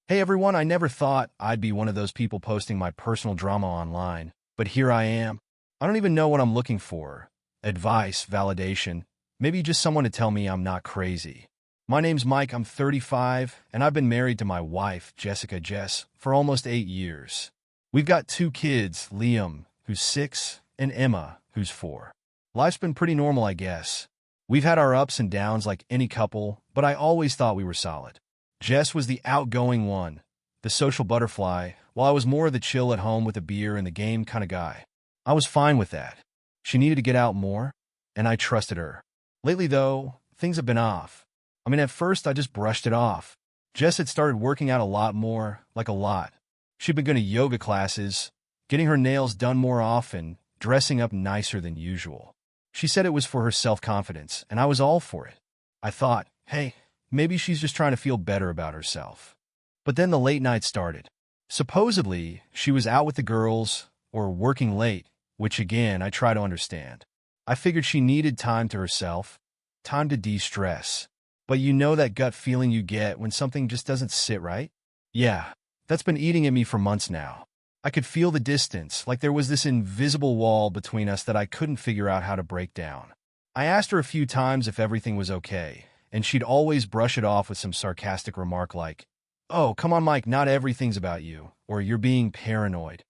Hey everyone, I never thought I'd be one of those people posting my personal drama online, but here I am. I don't even know what I'm looking for. Advice, validation, maybe just someone to tell me I'm not crazy. My name's Mike, I'm 35, and I've been married to my wife, Jessica Jess, for almost 8 years. We've got 2 kids, Liam, who's 6, and Emma, who's 4. Life's been pretty normal, I guess. We've had our ups and downs like any couple, but I always thought we were solid. Jess was the outgoing one, the social butterfly, while I was more of the chill at home with a beer and the game kind of guy. I was fine with that. She needed to get out more, and I trusted her. Lately, though, things have been off. At first, I just brushed it off. Jess had started working out a lot more, like a lot. She'd been going to yoga classes, getting her nails done more often, dressing up nicer than usual. She said it was for her self-confidence, and I was all for it. I thought, hey, maybe she's just trying to feel better about herself. But then the late night started. Supposedly, she was out with the girls or working late, which again, I try to understand. I figured she needed time to herself, time to de-stress. But you know that gut feeling you get when something just doesn't sit right? Yeah, that's been eating at me for months now. I could feel the distance, like there was this invisible wall between us that I couldn't figure out how to break down. I asked her a few times if everything was okay, and she'd always brush it off with some sarcastic remark like, "Oh, come on, Mike, not everything's about you," or "You're being paranoid."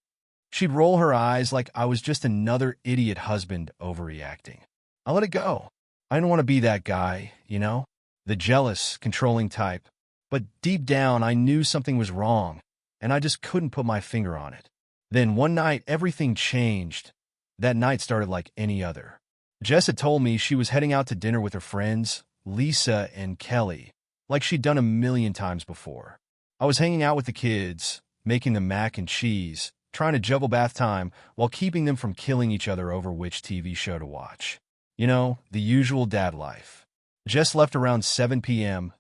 She'd roll her eyes like I was just another idiot husband overreacting. I let it go. I didn't want to be that guy, the jealous, controlling type. But deep down, I knew something was wrong, and I just couldn't put my finger on it. Then one night, everything changed. That night started like any other. Jess had told me she was heading out to dinner with her friends, Lisa and Kelly, like she'd done a million times before. I was hanging out with the kids, making them mac and cheese, trying to juggle bath time while keeping them from killing each other over which TV show to watch. The usual dad life. Jess left around 7 p.m.,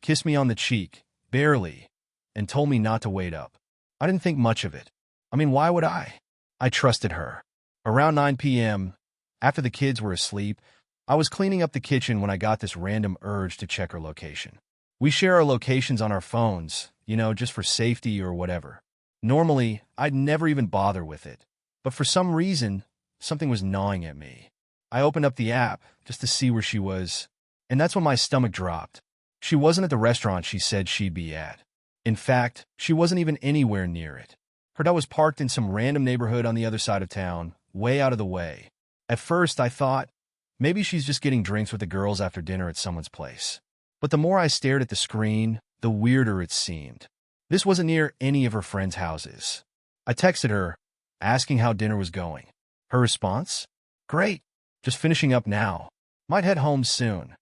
kissed me on the cheek, barely, and told me not to wait up. I didn't think much of it. Why would I? I trusted her. Around 9 p.m., after the kids were asleep, I was cleaning up the kitchen when I got this random urge to check her location. We share our locations on our phones, just for safety or whatever. Normally, I'd never even bother with it. But for some reason, something was gnawing at me. I opened up the app just to see where she was, and that's when my stomach dropped. She wasn't at the restaurant she said she'd be at. In fact, she wasn't even anywhere near it. Her dad was parked in some random neighborhood on the other side of town, way out of the way. At first, I thought, maybe she's just getting drinks with the girls after dinner at someone's place. But the more I stared at the screen, the weirder it seemed. This wasn't near any of her friends' houses. I texted her, asking how dinner was going. Her response? "Great. Just finishing up now. Might head home soon."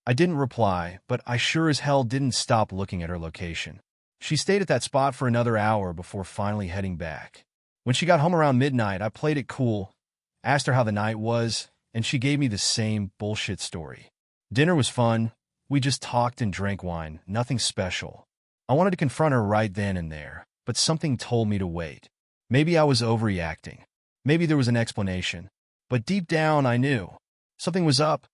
I didn't reply, but I sure as hell didn't stop looking at her location. She stayed at that spot for another hour before finally heading back. When she got home around midnight, I played it cool, asked her how the night was, and she gave me the same bullshit story. Dinner was fun. We just talked and drank wine, nothing special. I wanted to confront her right then and there, but something told me to wait. Maybe I was overreacting. Maybe there was an explanation. But deep down, I knew. Something was up.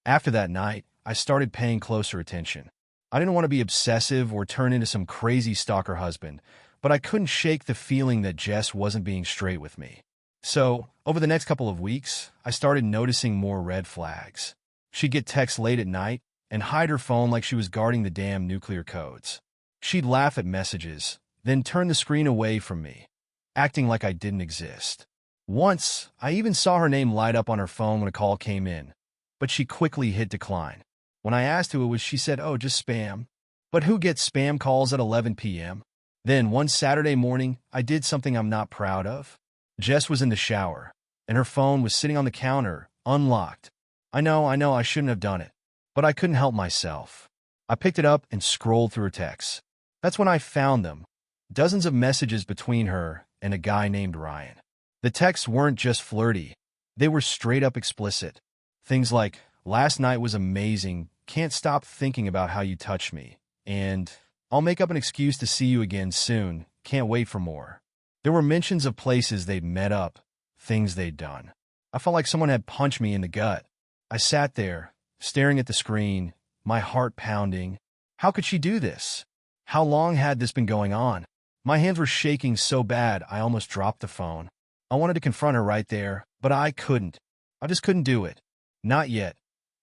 After that night, I started paying closer attention. I didn't want to be obsessive or turn into some crazy stalker husband, but I couldn't shake the feeling that Jess wasn't being straight with me. So, over the next couple of weeks, I started noticing more red flags. She'd get texts late at night and hide her phone like she was guarding the damn nuclear codes. She'd laugh at messages, then turn the screen away from me, acting like I didn't exist. Once, I even saw her name light up on her phone when a call came in, but she quickly hit decline. When I asked who it was, she said, "Oh, just spam." But who gets spam calls at 11 p.m.? Then, one Saturday morning, I did something I'm not proud of. Jess was in the shower, and her phone was sitting on the counter, unlocked. I know, I shouldn't have done it, but I couldn't help myself. I picked it up and scrolled through her texts. That's when I found them. Dozens of messages between her and a guy named Ryan. The texts weren't just flirty. They were straight up explicit. Things like, "Last night was amazing, can't stop thinking about how you touched me," and "I'll make up an excuse to see you again soon, can't wait for more." There were mentions of places they'd met up, things they'd done. I felt like someone had punched me in the gut. I sat there, staring at the screen, my heart pounding. How could she do this? How long had this been going on? My hands were shaking so bad I almost dropped the phone. I wanted to confront her right there, but I couldn't. I just couldn't do it. Not yet.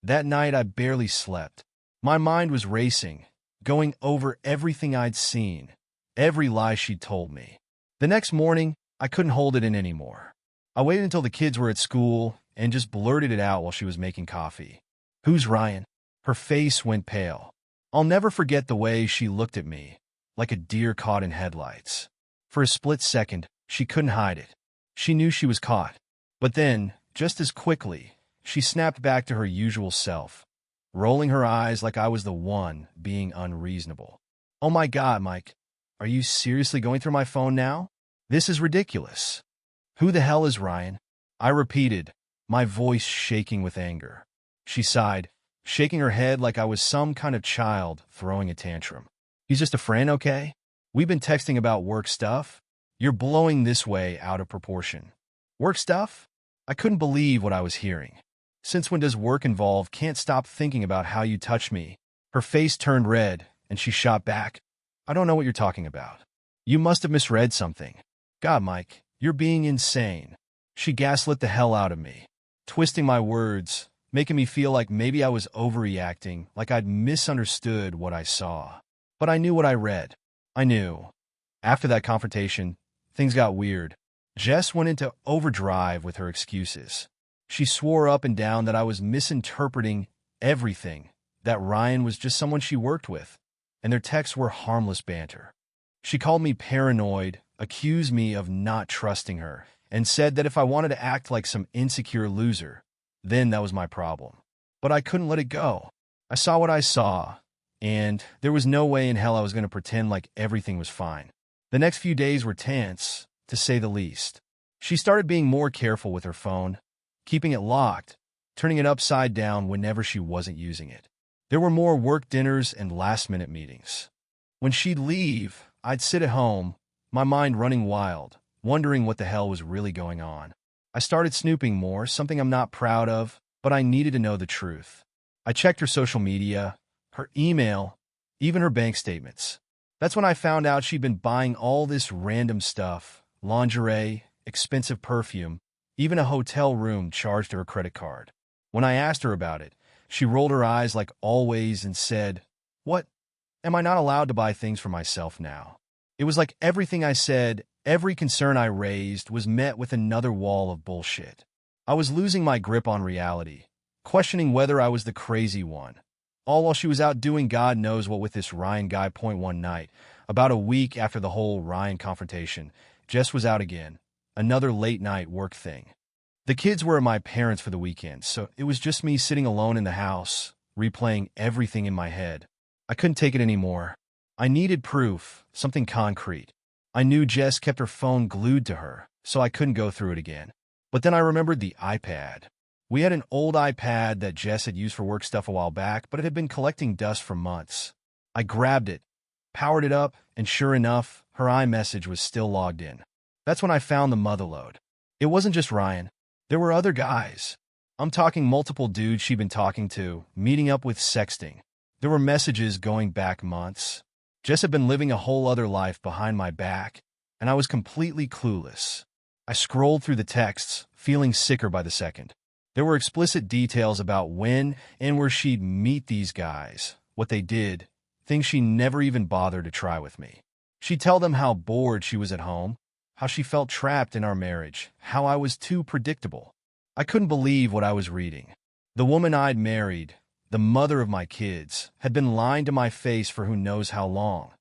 That night I barely slept. My mind was racing, going over everything I'd seen, every lie she'd told me. The next morning, I couldn't hold it in anymore. I waited until the kids were at school and just blurted it out while she was making coffee. "Who's Ryan?" Her face went pale. I'll never forget the way she looked at me, like a deer caught in headlights. For a split second, she couldn't hide it. She knew she was caught. But then, just as quickly, she snapped back to her usual self, rolling her eyes like I was the one being unreasonable. "Oh my God, Mike. Are you seriously going through my phone now? This is ridiculous." "Who the hell is Ryan?" I repeated, my voice shaking with anger. She sighed, shaking her head like I was some kind of child throwing a tantrum. "He's just a friend, okay? We've been texting about work stuff. You're blowing this way out of proportion." "Work stuff?" I couldn't believe what I was hearing. "Since when does work involve can't stop thinking about how you touch me?" Her face turned red, and she shot back, "I don't know what you're talking about. You must have misread something." "God, Mike, you're being insane." She gaslit the hell out of me, twisting my words, making me feel like maybe I was overreacting, like I'd misunderstood what I saw. But I knew what I read. I knew. After that confrontation, things got weird. Jess went into overdrive with her excuses. She swore up and down that I was misinterpreting everything, that Ryan was just someone she worked with, and their texts were harmless banter. She called me paranoid, accused me of not trusting her, and said that if I wanted to act like some insecure loser, then that was my problem. But I couldn't let it go. I saw what I saw, and there was no way in hell I was going to pretend like everything was fine. The next few days were tense, to say the least. She started being more careful with her phone, keeping it locked, turning it upside down whenever she wasn't using it. There were more work dinners and last-minute meetings. When she'd leave, I'd sit at home, my mind running wild, wondering what the hell was really going on. I started snooping more, something I'm not proud of, but I needed to know the truth. I checked her social media, her email, even her bank statements. That's when I found out she'd been buying all this random stuff, lingerie, expensive perfume, even a hotel room charged to her credit card. When I asked her about it, she rolled her eyes like always and said, "What? Am I not allowed to buy things for myself now?" It was like everything I said, every concern I raised, was met with another wall of bullshit. I was losing my grip on reality, questioning whether I was the crazy one. All while she was out doing God knows what with this Ryan guy. One night, about a week after the whole Ryan confrontation, Jess was out again. Another late-night work thing. The kids were at my parents' for the weekend, so it was just me sitting alone in the house, replaying everything in my head. I couldn't take it anymore. I needed proof, something concrete. I knew Jess kept her phone glued to her, so I couldn't go through it again. But then I remembered the iPad. We had an old iPad that Jess had used for work stuff a while back, but it had been collecting dust for months. I grabbed it, powered it up, and sure enough, her iMessage was still logged in. That's when I found the motherlode. It wasn't just Ryan. There were other guys. I'm talking multiple dudes she'd been talking to, meeting up with, sexting. There were messages going back months. Jess had been living a whole other life behind my back, and I was completely clueless. I scrolled through the texts, feeling sicker by the second. There were explicit details about when and where she'd meet these guys, what they did, things she never even bothered to try with me. She'd tell them how bored she was at home, how she felt trapped in our marriage, how I was too predictable. I couldn't believe what I was reading. The woman I'd married, the mother of my kids, had been lying to my face for who knows how long,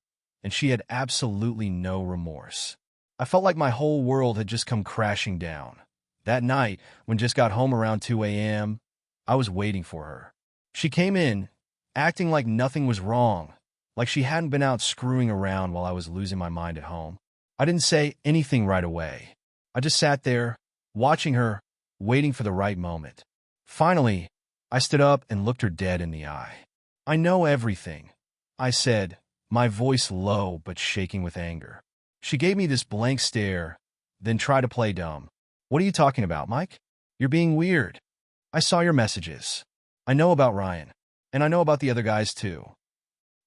and she had absolutely no remorse. I felt like my whole world had just come crashing down. That night, when Jess got home around 2 a.m., I was waiting for her. She came in, acting like nothing was wrong, like she hadn't been out screwing around while I was losing my mind at home. I didn't say anything right away. I just sat there, watching her, waiting for the right moment. Finally, I stood up and looked her dead in the eye. "I know everything," I said, my voice low but shaking with anger. She gave me this blank stare, then tried to play dumb. "What are you talking about, Mike? You're being weird. I saw your messages. I know about Ryan, and I know about the other guys too."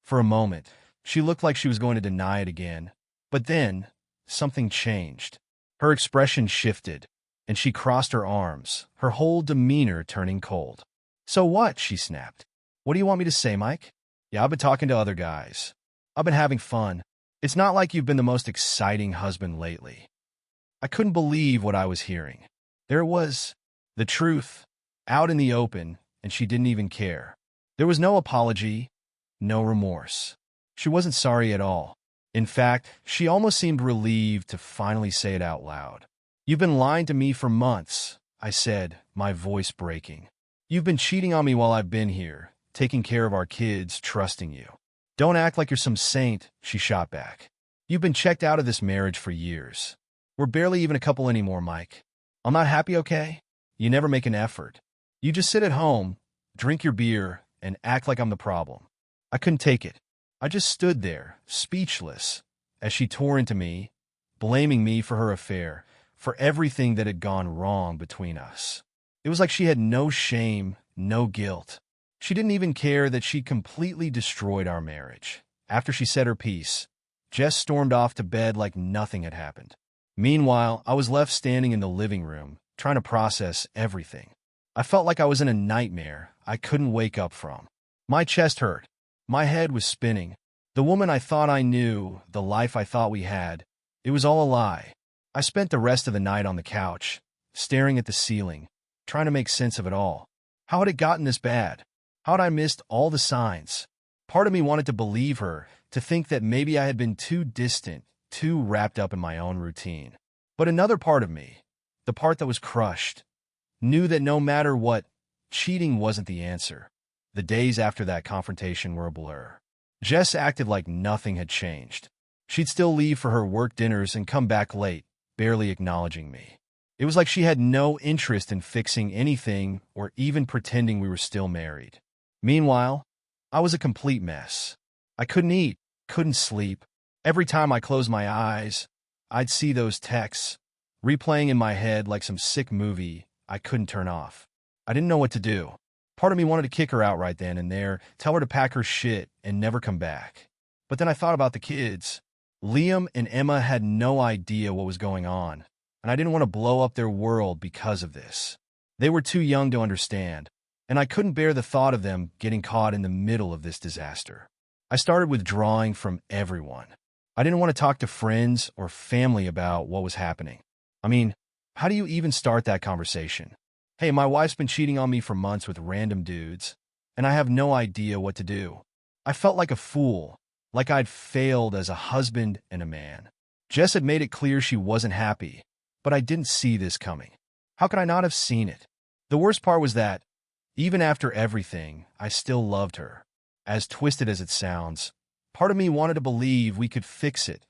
For a moment, She looked like she was going to deny it again. But then, something changed. Her expression shifted, and she crossed her arms, her whole demeanor turning cold. "So what?" she snapped. "What do you want me to say, Mike?" "Yeah, I've been talking to other guys. I've been having fun. It's not like you've been the most exciting husband lately." I couldn't believe what I was hearing. There it was, the truth, out in the open, and she didn't even care. There was no apology, no remorse. She wasn't sorry at all. In fact, she almost seemed relieved to finally say it out loud. "You've been lying to me for months," I said, my voice breaking. "You've been cheating on me while I've been here, taking care of our kids, trusting you." "Don't act like you're some saint," she shot back. "You've been checked out of this marriage for years. We're barely even a couple anymore, Mike. I'm not happy, okay? You never make an effort. You just sit at home, drink your beer, and act like I'm the problem." I couldn't take it. I just stood there, speechless, as she tore into me, blaming me for her affair, for everything that had gone wrong between us. It was like she had no shame, no guilt. She didn't even care that she completely destroyed our marriage. After she said her piece, Jess stormed off to bed like nothing had happened. Meanwhile, I was left standing in the living room, trying to process everything. I felt like I was in a nightmare I couldn't wake up from. My chest hurt. My head was spinning. The woman I thought I knew, the life I thought we had, it was all a lie. I spent the rest of the night on the couch, staring at the ceiling, trying to make sense of it all. How had it gotten this bad? How had I missed all the signs? Part of me wanted to believe her, to think that maybe I had been too distant, too wrapped up in my own routine. But another part of me, the part that was crushed, knew that no matter what, cheating wasn't the answer. The days after that confrontation were a blur. Jess acted like nothing had changed. She'd still leave for her work dinners and come back late, barely acknowledging me. It was like she had no interest in fixing anything or even pretending we were still married. Meanwhile, I was a complete mess. I couldn't eat, couldn't sleep. Every time I closed my eyes, I'd see those texts, replaying in my head like some sick movie I couldn't turn off. I didn't know what to do. Part of me wanted to kick her out right then and there, tell her to pack her shit and never come back. But then I thought about the kids. Liam and Emma had no idea what was going on, and I didn't want to blow up their world because of this. They were too young to understand, and I couldn't bear the thought of them getting caught in the middle of this disaster. I started withdrawing from everyone. I didn't want to talk to friends or family about what was happening. I mean, how do you even start that conversation? "Hey, my wife's been cheating on me for months with random dudes, and I have no idea what to do." I felt like a fool, like I'd failed as a husband and a man. Jess had made it clear she wasn't happy, but I didn't see this coming. How could I not have seen it? The worst part was that, even after everything, I still loved her. As twisted as it sounds, part of me wanted to believe we could fix it,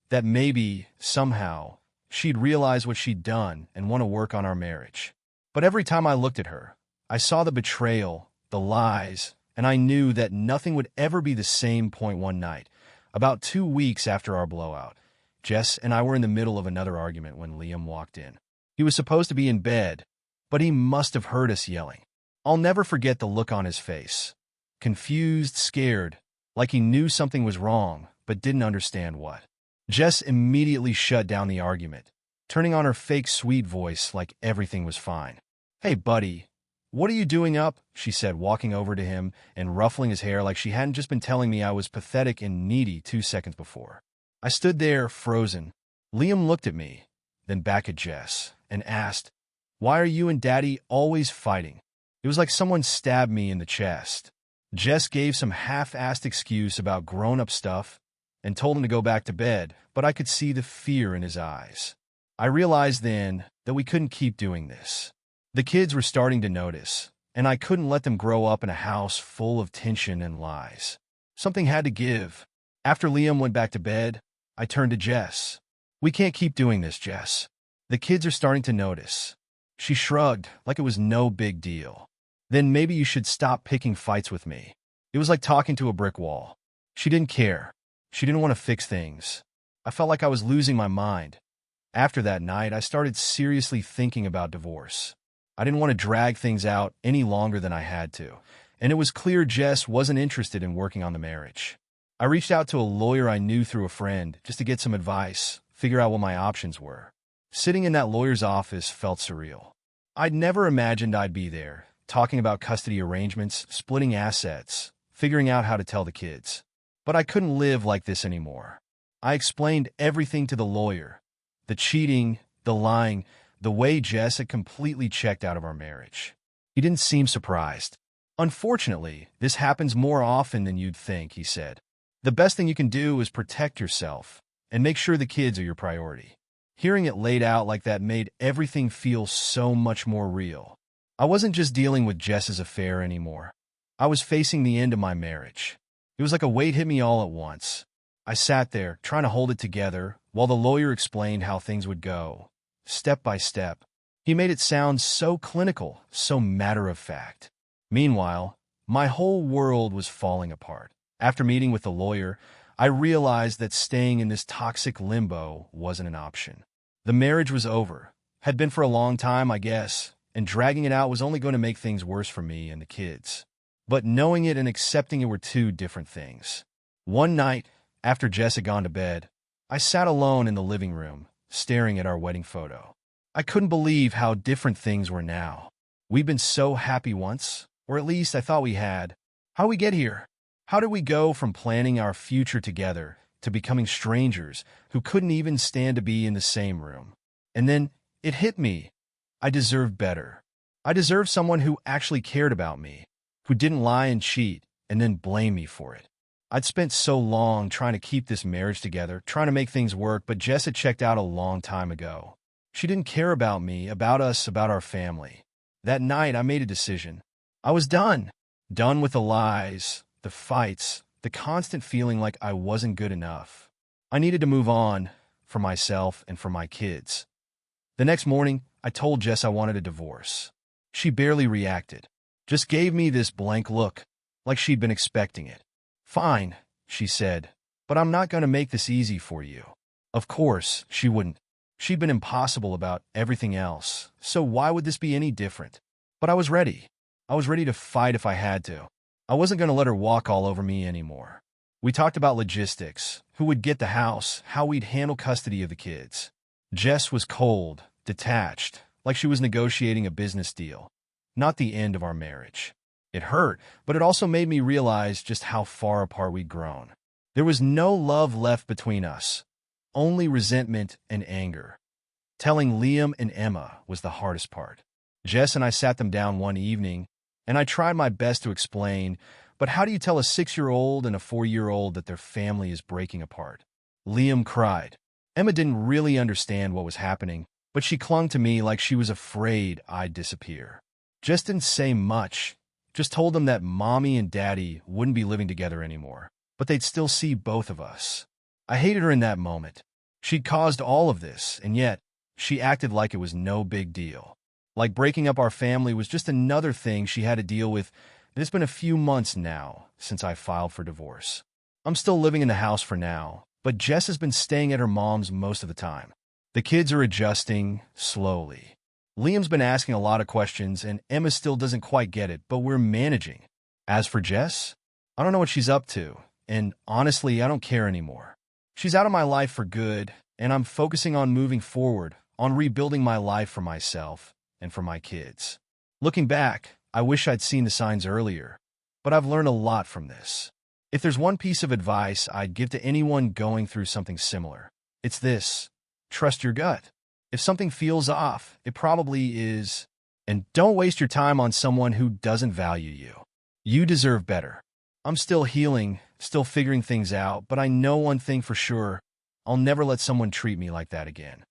that maybe, somehow, she'd realize what she'd done and want to work on our marriage. But every time I looked at her, I saw the betrayal, the lies, and I knew that nothing would ever be the same. One night, about 2 weeks after our blowout, Jess and I were in the middle of another argument when Liam walked in. He was supposed to be in bed, but he must have heard us yelling. I'll never forget the look on his face. Confused, scared, like he knew something was wrong, but didn't understand what. Jess immediately shut down the argument, turning on her fake sweet voice like everything was fine. "Hey, buddy, what are you doing up?" she said, walking over to him and ruffling his hair like she hadn't just been telling me I was pathetic and needy 2 seconds before. I stood there, frozen. Liam looked at me, then back at Jess, and asked, "Why are you and Daddy always fighting?" It was like someone stabbed me in the chest. Jess gave some half-assed excuse about grown-up stuff and told him to go back to bed, but I could see the fear in his eyes. I realized then that we couldn't keep doing this. The kids were starting to notice, and I couldn't let them grow up in a house full of tension and lies. Something had to give. After Liam went back to bed, I turned to Jess. "We can't keep doing this, Jess. The kids are starting to notice." She shrugged, like it was no big deal. "Then maybe you should stop picking fights with me." It was like talking to a brick wall. She didn't care. She didn't want to fix things. I felt like I was losing my mind. After that night, I started seriously thinking about divorce. I didn't want to drag things out any longer than I had to, and it was clear Jess wasn't interested in working on the marriage. I reached out to a lawyer I knew through a friend just to get some advice, figure out what my options were. Sitting in that lawyer's office felt surreal. I'd never imagined I'd be there, talking about custody arrangements, splitting assets, figuring out how to tell the kids. But I couldn't live like this anymore. I explained everything to the lawyer. The cheating, the lying, the way Jess had completely checked out of our marriage. He didn't seem surprised. Unfortunately, this happens more often than you'd think, he said. The best thing you can do is protect yourself and make sure the kids are your priority. Hearing it laid out like that made everything feel so much more real. I wasn't just dealing with Jess's affair anymore. I was facing the end of my marriage. It was like a weight hit me all at once. I sat there, trying to hold it together, while the lawyer explained how things would go, step by step. He made it sound so clinical, so matter-of-fact. Meanwhile, my whole world was falling apart. After meeting with the lawyer, I realized that staying in this toxic limbo wasn't an option. The marriage was over. Had been for a long time, I guess, and dragging it out was only going to make things worse for me and the kids. But knowing it and accepting it were two different things. One night, after Jess had gone to bed, I sat alone in the living room, staring at our wedding photo. I couldn't believe how different things were now. We'd been so happy once, or at least I thought we had. How'd we get here? How did we go from planning our future together to becoming strangers who couldn't even stand to be in the same room? And then it hit me. I deserved better. I deserved someone who actually cared about me, who didn't lie and cheat and then blame me for it. I'd spent so long trying to keep this marriage together, trying to make things work, but Jess had checked out a long time ago. She didn't care about me, about us, about our family. That night, I made a decision. I was done. Done with the lies, the fights, the constant feeling like I wasn't good enough. I needed to move on, for myself and for my kids. The next morning, I told Jess I wanted a divorce. She barely reacted, just gave me this blank look, like she'd been expecting it. Fine, she said, but I'm not going to make this easy for you. Of course, she wouldn't. She'd been impossible about everything else, so why would this be any different? But I was ready. I was ready to fight if I had to. I wasn't going to let her walk all over me anymore. We talked about logistics, who would get the house, how we'd handle custody of the kids. Jess was cold, detached, like she was negotiating a business deal, not the end of our marriage. It hurt, but it also made me realize just how far apart we'd grown. There was no love left between us, only resentment and anger. Telling Liam and Emma was the hardest part. Jess and I sat them down one evening, and I tried my best to explain, but how do you tell a 6-year-old and a 4-year-old that their family is breaking apart? Liam cried. Emma didn't really understand what was happening, but she clung to me like she was afraid I'd disappear. Jess didn't say much, just told them that Mommy and Daddy wouldn't be living together anymore, but they'd still see both of us. I hated her in that moment. She'd caused all of this, and yet she acted like it was no big deal. Like breaking up our family was just another thing she had to deal with. It's been a few months now since I filed for divorce. I'm still living in the house for now, but Jess has been staying at her mom's most of the time. The kids are adjusting slowly. Liam's been asking a lot of questions, and Emma still doesn't quite get it, but we're managing. As for Jess, I don't know what she's up to, and honestly, I don't care anymore. She's out of my life for good, and I'm focusing on moving forward, on rebuilding my life for myself and for my kids. Looking back, I wish I'd seen the signs earlier, but I've learned a lot from this. If there's one piece of advice I'd give to anyone going through something similar, it's this: trust your gut. If something feels off, it probably is. And don't waste your time on someone who doesn't value you. You deserve better. I'm still healing, still figuring things out, but I know one thing for sure: I'll never let someone treat me like that again.